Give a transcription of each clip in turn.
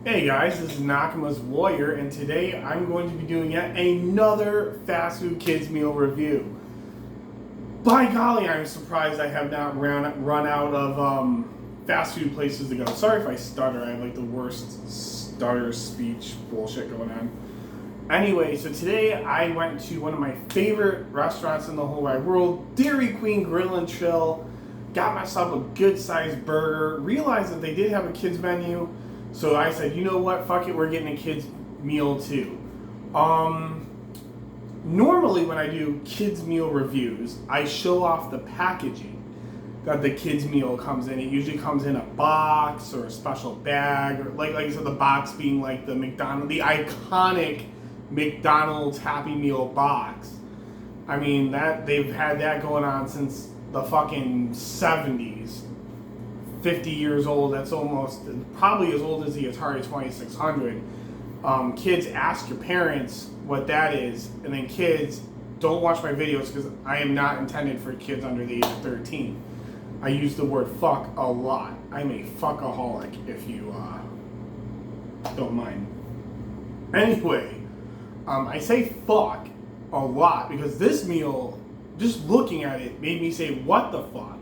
Hey guys, this is Nakama's Warrior, and today I'm going to be doing yet another fast food kids meal review. By golly, I'm surprised I have not run out of fast food places to go. Sorry if I stutter, I have like the worst stutter speech bullshit going on. Anyway, so today I went to one of my favorite restaurants in the whole wide world, Dairy Queen Grill and Chill. Got myself a good sized burger, realized that they did have a kids menu. So I said, you know what, fuck it, we're getting a kid's meal too. Normally when I do kids meal reviews, I show off the packaging that the kids meal comes in. It usually comes in a box or a special bag, or like I said, the box being like the iconic McDonald's Happy Meal box. I mean, that they've had that going on since the fucking 70s. 50 years old, that's almost probably as old as the Atari 2600. Kids, ask your parents what that is, and then kids, don't watch my videos because I am not intended for kids under the age of 13. I use the word fuck a lot. I'm a fuckaholic, if you don't mind. Anyway, I say fuck a lot because this meal, just looking at it, made me say, what the fuck?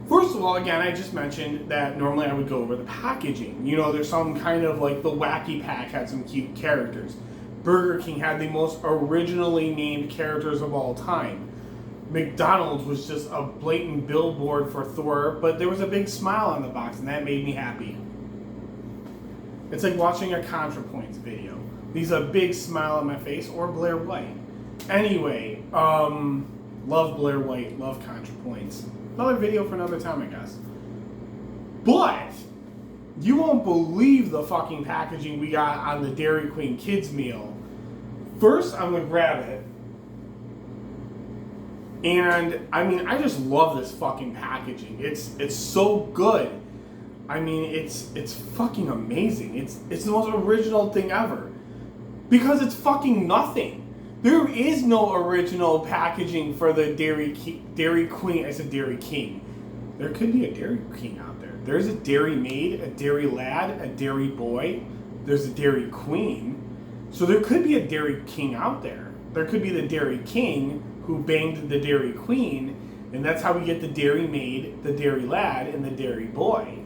First of all, again, I just mentioned that normally I would go over the packaging. You know, there's some kind of like the Wacky Pack had some cute characters. Burger King had the most originally named characters of all time. McDonald's was just a blatant billboard for Thor, but there was a big smile on the box, and that made me happy. It's like watching a ContraPoints video. Leaves a big smile on my face, or Blair White. Anyway, love Blair White, love ContraPoints. Another video for another time, I guess. But you won't believe the fucking packaging we got on the Dairy Queen kids meal. First, I'm gonna grab it. And I mean, I just love this fucking packaging. It's so good. I mean, it's fucking amazing. It's the most original thing ever. Because it's fucking nothing. There is no original packaging for the Dairy Queen. I said Dairy King. There could be a Dairy King out there. There's a Dairy Maid, a Dairy Lad, a Dairy Boy. There's a Dairy Queen. So there could be a Dairy King out there. There could be the Dairy King who banged the Dairy Queen, and that's how we get the Dairy Maid, the Dairy Lad, and the Dairy Boy.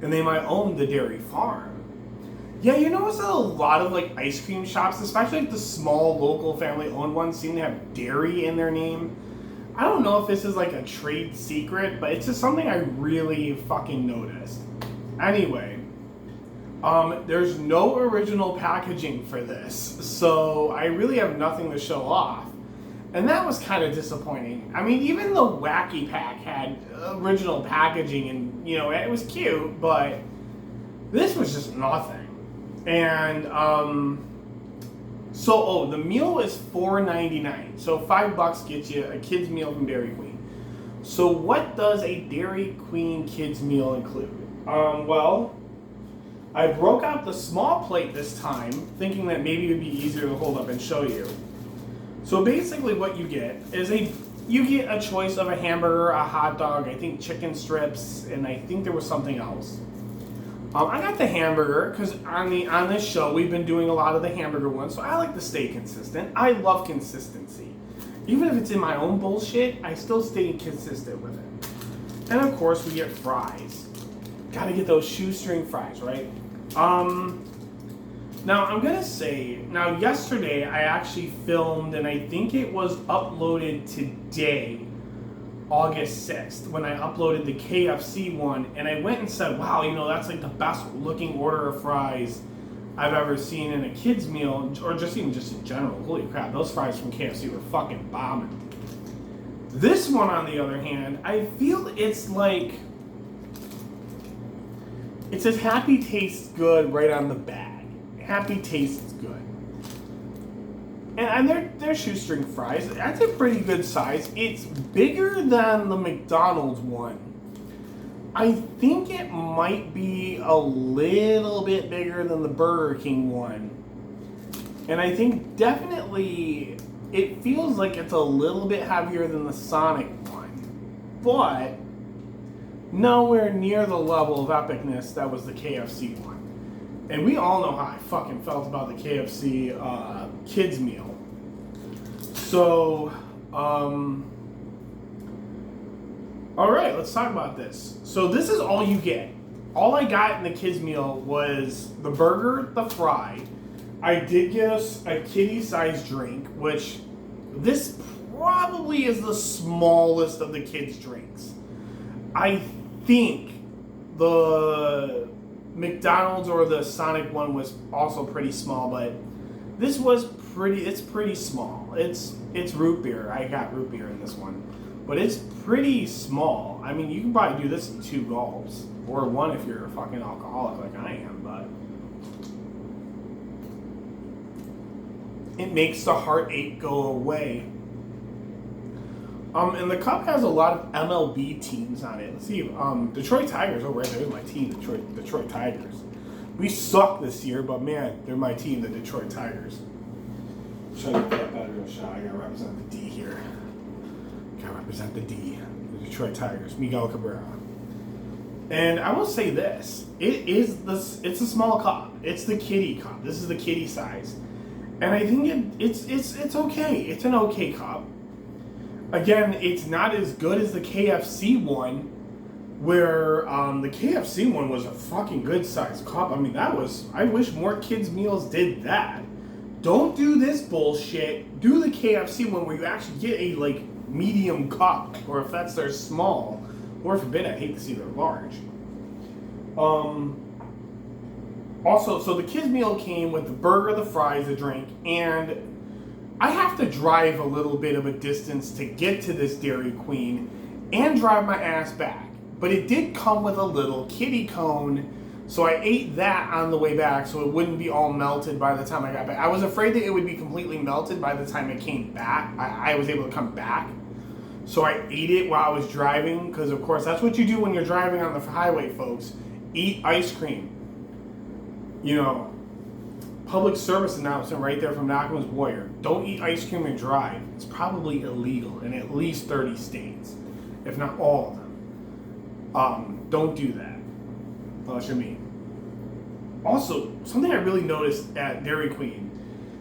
And they might own the Dairy Farm. Yeah, you notice that a lot of like ice cream shops, especially like the small local family-owned ones, seem to have dairy in their name. I don't know if this is like a trade secret, but it's just something I really fucking noticed. Anyway, there's no original packaging for this, so I really have nothing to show off. And that was kind of disappointing. I mean, even the Wacky Pack had original packaging and, you know, it was cute, but this was just nothing. And the meal is $4.99. So $5 gets you a kids meal from Dairy Queen. So what does a Dairy Queen kids meal include? Well, I broke out the small plate this time, thinking that maybe it would be easier to hold up and show you. So basically what you get is you get a choice of a hamburger, a hot dog, I think chicken strips, and I think there was something else. I got the hamburger because on this show we've been doing a lot of the hamburger ones, so I like to stay consistent. I love consistency. Even if it's in my own bullshit, I still stay consistent with it. And of course we get fries. Gotta get those shoestring fries, right? Now I'm gonna say, yesterday I actually filmed, and I think it was uploaded today, August 6th, when I uploaded the KFC one, and I went and said, wow, you know, that's like the best looking order of fries I've ever seen in a kid's meal, or just in general. Holy crap, those fries from KFC were fucking bombing. This one, on the other hand, I feel it's like, it says happy tastes good right on the bag. Happy tastes good. And they're shoestring fries. That's a pretty good size. It's bigger than the McDonald's one. I think it might be a little bit bigger than the Burger King one. And I think definitely it feels like it's a little bit heavier than the Sonic one. But nowhere near the level of epicness that was the KFC one. And we all know how I fucking felt about the KFC kids meal. So, all right, let's talk about this. So this is all you get. All I got in the kids meal was the burger, the fry. I did get a kiddie-sized drink, which this probably is the smallest of the kids' drinks. I think the McDonald's or the Sonic one was also pretty small, but this was pretty small. It's root beer. I got root beer in this one. But it's pretty small. I mean, you can probably do this in 2 gulps. Or 1 if you're a fucking alcoholic like I am, but it makes the heartache go away. And the cup has a lot of MLB teams on it. Let's see, Detroit Tigers. Oh, right there's my team, Detroit Tigers. We suck this year, but man, they're my team, the Detroit Tigers. Try to get that better in a shot. I gotta represent the D here. Gotta represent the D, the Detroit Tigers. Miguel Cabrera. And I will say this: it's a small cup. It's the kiddie cup. This is the kiddie size, and I think it's okay. It's an okay cup. Again, it's not as good as the KFC one, where the KFC one was a fucking good sized cup. I mean, I wish more kids meals did that. Don't do this bullshit. Do the KFC one where you actually get a like medium cup, or if that's their small, or forbid, I hate to see their large. Also, so the kids meal came with the burger, the fries, the drink, and I have to drive a little bit of a distance to get to this Dairy Queen and drive my ass back. But it did come with a little kiddie cone, so I ate that on the way back so it wouldn't be all melted by the time I got back. I was afraid that it would be completely melted by the time it came back. I was able to come back. So I ate it while I was driving, because of course that's what you do when you're driving on the highway, folks. Eat ice cream. You know, public service announcement right there from Nakama's Warrior. Don't eat ice cream and drive. It's probably illegal in at least 30 states, if not all of them. Don't do that, unless you're me. Also, something I really noticed at Dairy Queen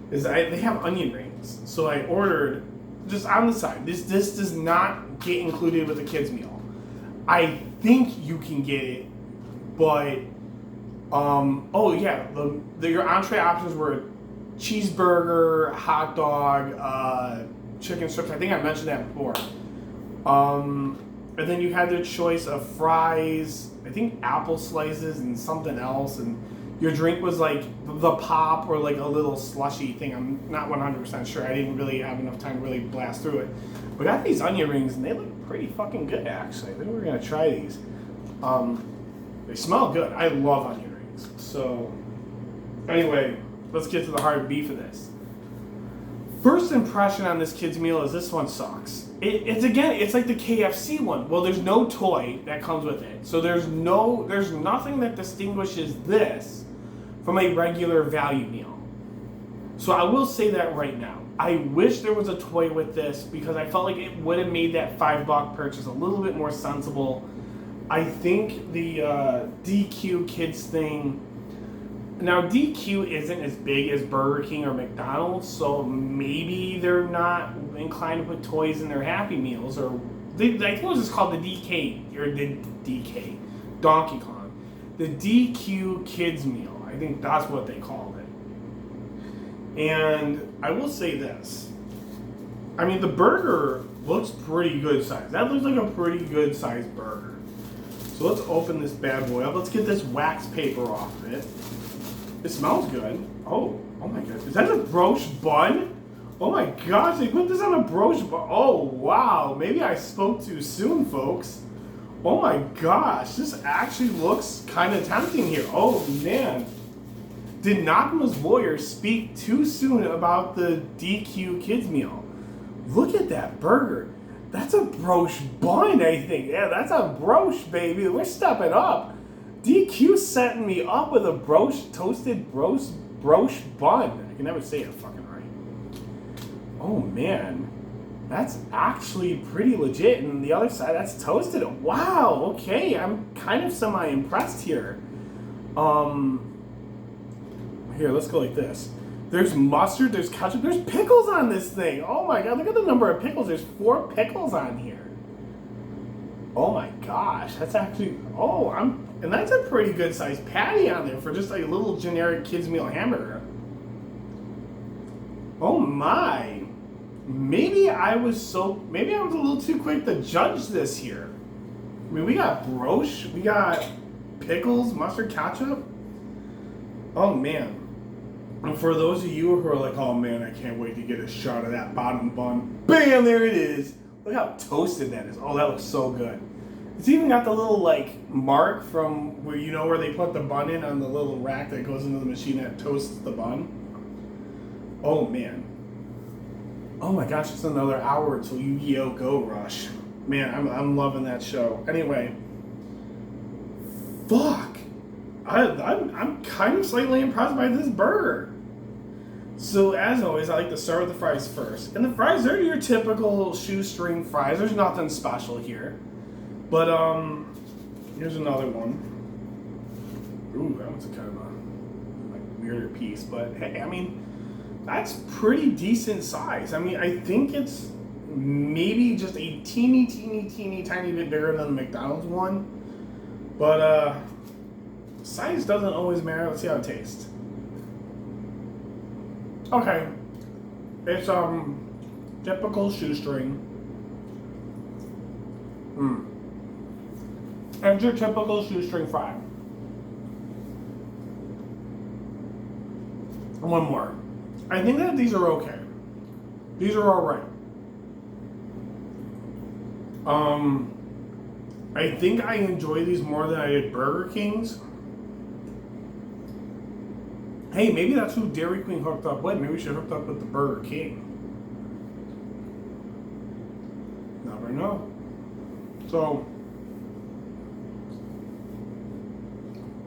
is they have onion rings. So I ordered, just on the side, this does not get included with the kids meal. I think you can get it, but oh yeah, your entree options were cheeseburger, hot dog, chicken strips. I think I mentioned that before. And then you had the choice of fries, I think apple slices and something else, and your drink was like the pop or like a little slushy thing. I'm not 100% sure. I didn't really have enough time to really blast through it. We got these onion rings and they look pretty fucking good actually. I think we're gonna try these. They smell good. I love onion rings. So anyway, let's get to the hard beef of this. First impression on this kid's meal is this one sucks. It's like the KFC one. Well, there's no toy that comes with it. So there's nothing that distinguishes this from a regular value meal. So I will say that right now. I wish there was a toy with this because I felt like it would have made that $5 purchase a little bit more sensible. I think the DQ Kids thing. Now, DQ isn't as big as Burger King or McDonald's, so maybe they're not inclined to put toys in their Happy Meals, or I think it was just called the DK, or the DK, Donkey Kong. The DQ Kids Meal, I think that's what they called it. And I will say this. I mean, the burger looks pretty good size. That looks like a pretty good sized burger. So let's open this bad boy up. Let's get this wax paper off of it. It smells good. Oh my god. Is that a brioche bun? Oh my gosh, they put this on a brioche bun. Oh wow, maybe I spoke too soon, folks. Oh my gosh, this actually looks kind of tempting here. Oh man. Did Nakama's Warrior speak too soon about the DQ Kids Meal? Look at that burger. That's a brioche bun, I think. Yeah, that's a brioche, baby. We're stepping up. DQ setting me up with a toasted brioche bun. I can never say it fucking right. Oh man, that's actually pretty legit. And the other side, that's toasted. Wow, okay, I'm kind of semi-impressed here. Here, let's go like this. There's mustard, there's ketchup, there's pickles on this thing. Oh my god, look at the number of pickles. There's 4 pickles on here. Oh my gosh, that's actually, and that's a pretty good sized patty on there for just like a little generic kids meal hamburger. Oh my. Maybe I was a little too quick to judge this here. I mean, we got broche, we got pickles, mustard, ketchup. Oh man. And for those of you who are like, oh man, I can't wait to get a shot of that bottom bun. Bam, there it is. Look how toasted that is. Oh, that looks so good. It's even got the little like mark from where they put the bun in on the little rack that goes into the machine that toasts the bun. Oh man. Oh my gosh, it's another hour until Yu-Gi-Oh! Go Rush. Man, I'm loving that show. Anyway. Fuck. I'm kind of slightly impressed by this burger. So as always, I like to start with the fries first. And the fries are your typical shoestring fries. There's nothing special here. But here's another one. Ooh, that one's kind of a weirder piece. But hey, I mean, that's pretty decent size. I mean, I think it's maybe just a teeny tiny bit bigger than the McDonald's one. But size doesn't always matter. Let's see how it tastes. Okay. It's typical shoestring. And your typical shoestring fry. One more. I think that these are okay. These are alright. I think I enjoy these more than I did Burger King's. Hey, maybe that's who Dairy Queen hooked up with. Maybe we should hook up with the Burger King. Never know. So,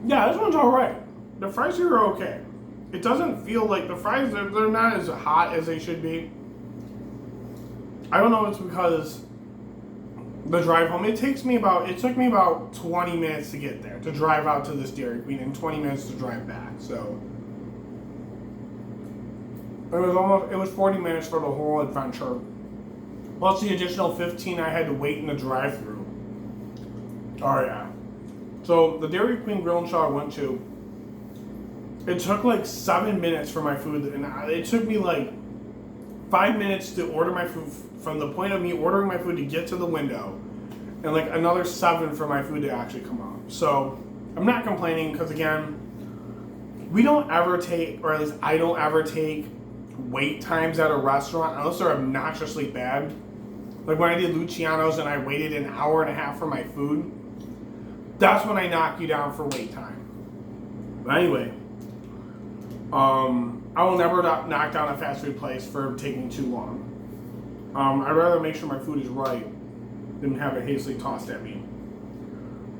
yeah, this one's alright. The fries here are okay. It doesn't feel like the fries, they're not as hot as they should be. I don't know if it's because the drive home, it took me about 20 minutes to get there, to drive out to this Dairy Queen, and 20 minutes to drive back, so. It was 40 minutes for the whole adventure. Plus the additional 15 I had to wait in the drive-thru. Oh yeah. So the Dairy Queen Grill and Shaw I went to, it took like 7 minutes for my food, and it took me like 5 minutes to order my food, from the point of me ordering my food to get to the window, and like another 7 for my food to actually come out. So I'm not complaining, because again, we don't ever take, or at least I don't ever take wait times at a restaurant unless they're obnoxiously bad. Like when I did Luciano's and I waited an hour and a half for my food, that's when I knock you down for wait time. But anyway, I will never knock down a fast food place for taking too long. I'd rather make sure my food is right than have it hastily tossed at me.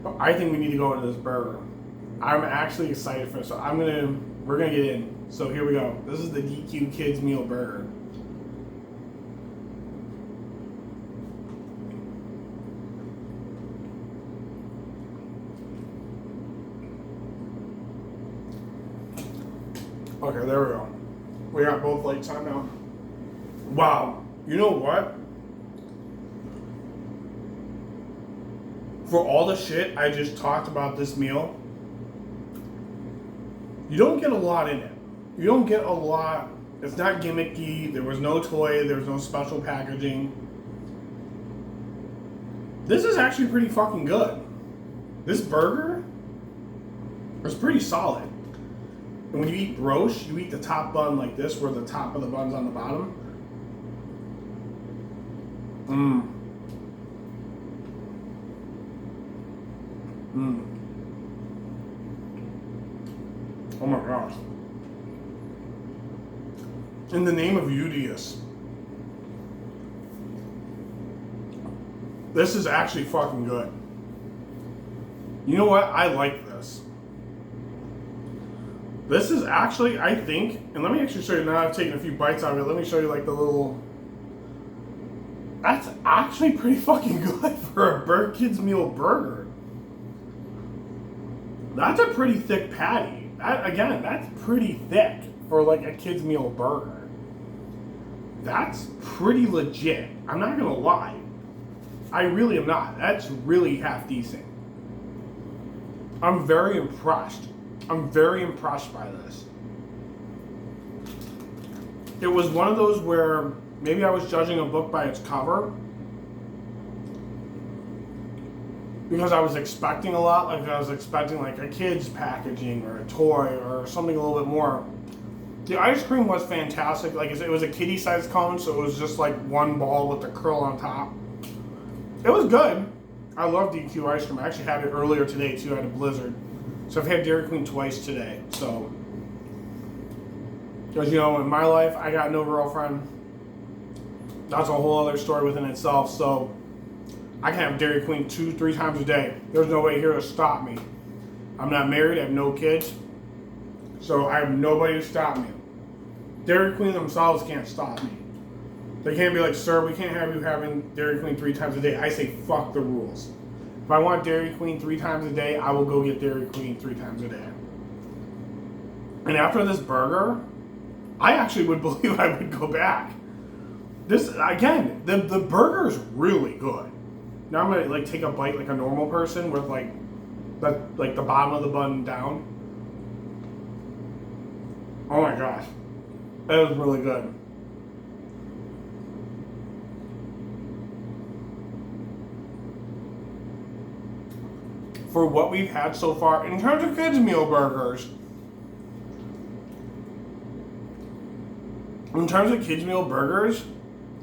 But I think we need to go into this burger. I'm actually excited for it, so we're gonna get in. So here we go. This is the DQ Kids Meal Burger. Okay, there we go. We got both lights on now. Wow. You know what? For all the shit I just talked about this meal, you don't get a lot in it. You don't get a lot. It's not gimmicky. There was no toy. There was no special packaging. This is actually pretty fucking good. This burger is pretty solid. And when you eat broche, you eat the top bun like this, where the top of the bun's on the bottom. Oh my gosh. In the name of Udius. This is actually fucking good. You know what? I like this. This is actually, I think, and let me actually show you, now I've taken a few bites out of it, let me show you like the little, that's actually pretty fucking good for a Kids Meal burger. That's a pretty thick patty. again, that's pretty thick for like a kid's meal burger. That's pretty legit. I'm not gonna lie. I really am not. That's really half decent. I'm very impressed. I'm very impressed by this. It was one of those where maybe I was judging a book by its cover because I was expecting a lot. Like I was expecting like a kid's packaging or a toy or something a little bit more. The ice cream was fantastic. Like it was a kiddie-sized cone, so it was just like one ball with the curl on top. It was good. I love DQ ice cream. I actually had it earlier today too. I had a Blizzard, so I've had Dairy Queen twice today. So, because you know, in my life, I got no girlfriend. That's a whole other story within itself. So, I can have Dairy Queen 2-3 times a day. There's no way here to stop me. I'm not married. I have no kids. So I have nobody to stop me. Dairy Queen themselves can't stop me. They can't be like, sir, we can't have you having Dairy Queen 3 times a day. I say, fuck the rules. If I want Dairy Queen 3 times a day, I will go get Dairy Queen 3 times a day. And after this burger, I actually would believe I would go back. This, again, the burger is really good. Now I'm gonna like take a bite like a normal person with like the bottom of the bun down. Oh my gosh, that was really good. For what we've had so far, in terms of kids' meal burgers,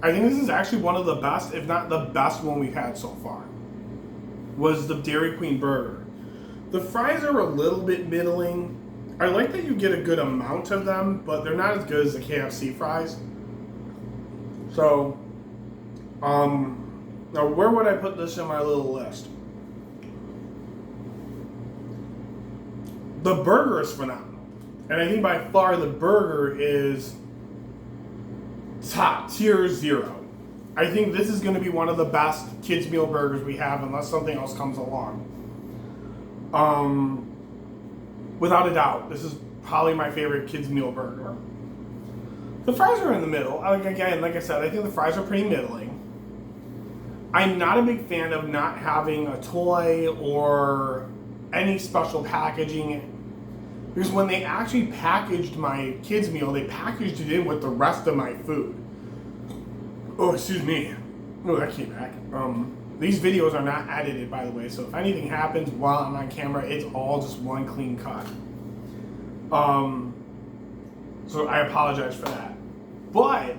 I think this is actually one of the best, if not the best one we've had so far, was the Dairy Queen burger. The fries are a little bit middling. I like that you get a good amount of them, but they're not as good as the KFC fries. So, now where would I put this in my little list? The burger is phenomenal. And I think by far the burger is top tier 0. I think this is going to be one of the best kids meal burgers we have unless something else comes along. Without a doubt, this is probably my favorite kids meal burger. The fries are in the middle. Again, like I said, I think the fries are pretty middling. I'm not a big fan of not having a toy or any special packaging, because when they actually packaged my kids meal, they packaged it in with the rest of my food. Oh, excuse me. Oh, that came back. These videos are not edited, by the way, so if anything happens while I'm on camera, it's all just one clean cut. So I apologize for that. But,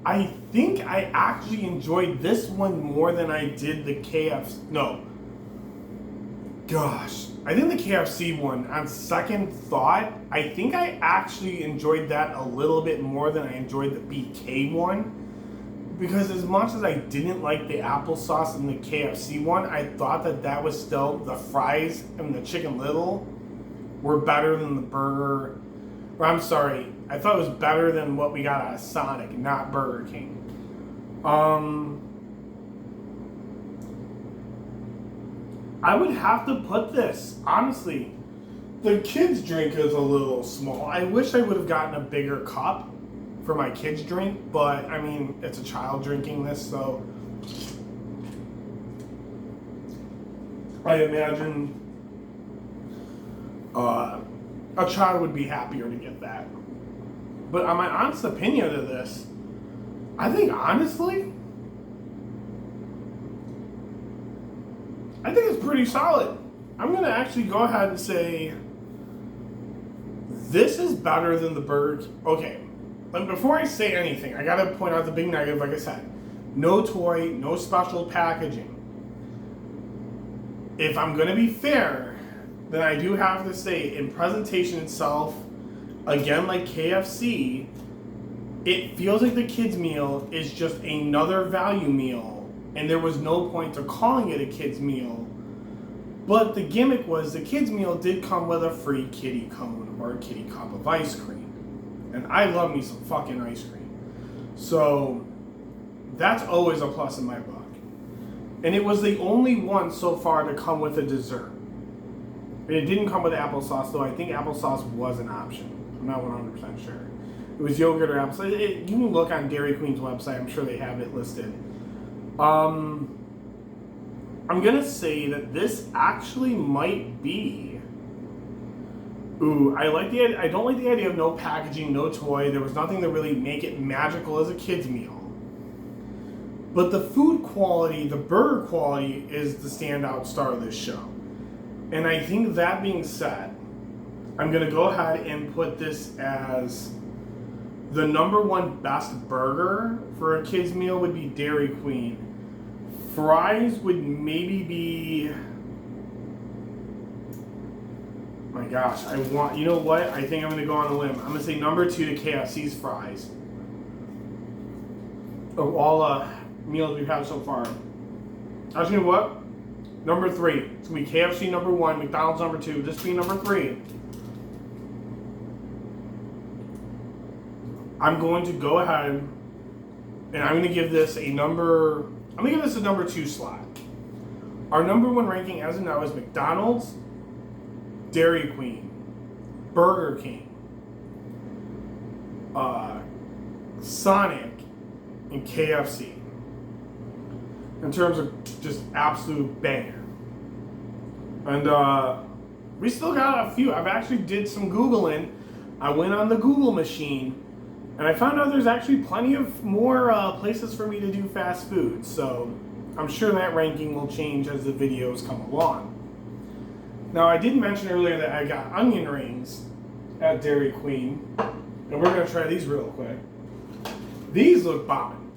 I think I actually enjoyed this one more than I did the KFC. No. Gosh. I think the KFC one, on second thought, I think I actually enjoyed that a little bit more than I enjoyed the BK one. Because as much as I didn't like the applesauce in the KFC one, I thought that was still, the fries and the Chicken Little were better than the burger. Or I'm sorry, I thought it was better than what we got out of Sonic, not Burger King. I would have to put this, honestly, the kids' drink is a little small. I wish I would have gotten a bigger cup for my kids' drink, but I mean, it's a child drinking this, so I imagine a child would be happier to get that. But on my honest opinion of this, I think honestly, I think it's pretty solid. I'm going to actually go ahead and say this is better than the Burger King. Okay, but before I say anything, I got to point out the big negative, like I said. No toy, no special packaging. If I'm going to be fair, then I do have to say, in presentation itself, again like KFC, it feels like the kids' meal is just another value meal. And there was no point to calling it a kid's meal. But the gimmick was the kid's meal did come with a free kitty cone or a kitty cup of ice cream. And I love me some fucking ice cream. So that's always a plus in my book. And it was the only one so far to come with a dessert. And it didn't come with applesauce, though I think applesauce was an option. I'm not 100% sure. It was yogurt or applesauce. You can look on Dairy Queen's website. I'm sure they have it listed. I'm going to say that this actually might be... Ooh, I don't like the idea of no packaging, no toy. There was nothing to really make it magical as a kid's meal. But the food quality, the burger quality, is the standout star of this show. And I think that being said, I'm going to go ahead and put this as the #1 best burger for a kid's meal would be Dairy Queen. Fries would maybe be... My gosh, you know what? I think I'm going to go on a limb. I'm going to say #2 to KFC's fries. Of all meals we've had so far. Actually, you know what? #3. It's going to be KFC #1, McDonald's #2. This being #3. I'm going to go ahead and I'm going to give this a #2 slot. Our #1 ranking as of now is McDonald's, Dairy Queen, Burger King, Sonic, and KFC. In terms of just absolute banger. And we still got a few. I've actually did some Googling. I went on the Google machine and I found out there's actually plenty of more places for me to do fast food. So I'm sure that ranking will change as the videos come along. Now, I did mention earlier that I got onion rings at Dairy Queen, and we're going to try these real quick. These look bombing.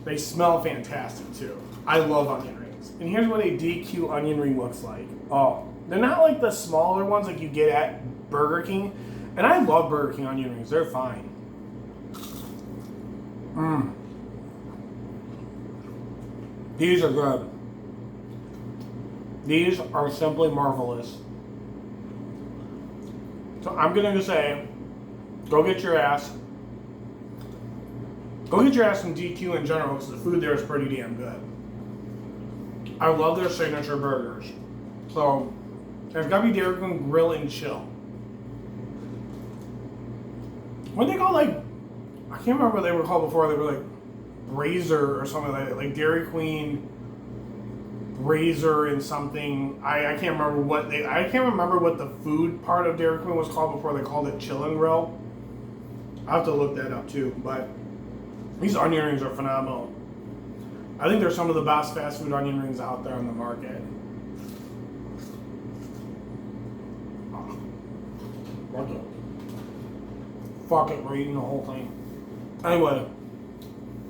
They smell fantastic too. I love onion rings. And here's what a DQ onion ring looks like. Oh, they're not like the smaller ones like you get at Burger King. And I love Burger King onion rings. They're fine. These are good. These are simply marvelous. So I'm going to say, go get your ass some DQ in general because the food there is pretty damn good. I love their signature burgers. So, there's got to be Dairy Queen Grill and Chill. What they call like, I can't remember what they were called before. They were like Brazier or something like that. Like Dairy Queen Brazier and something. I can't remember what the food part of Dairy Queen was called before they called it Chill and Grill. I'll have to look that up too. But these onion rings are phenomenal. I think they're some of the best fast food onion rings out there on the market. Fuck it, we're eating the whole thing. Anyway,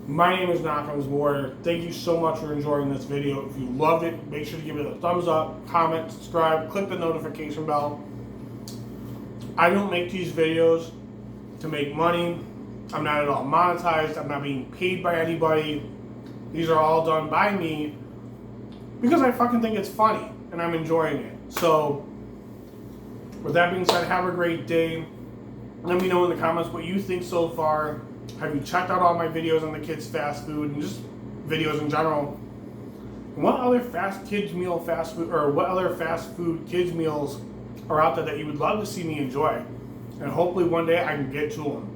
my name is Nakama's Warrior. Thank you so much for enjoying this video. If you loved it, make sure to give it a thumbs up, comment, subscribe, click the notification bell. I don't make these videos to make money. I'm not at all monetized. I'm not being paid by anybody. These are all done by me because I fucking think it's funny and I'm enjoying it. So, with that being said, have a great day. Let me know in the comments what you think so far. Have you checked out all my videos on the kids' fast food and just videos in general? And what other fast food kids meals are out there that you would love to see me enjoy? And hopefully one day I can get to them.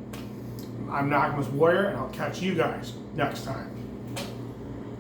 I'm Nakama's Warrior, and I'll catch you guys next time.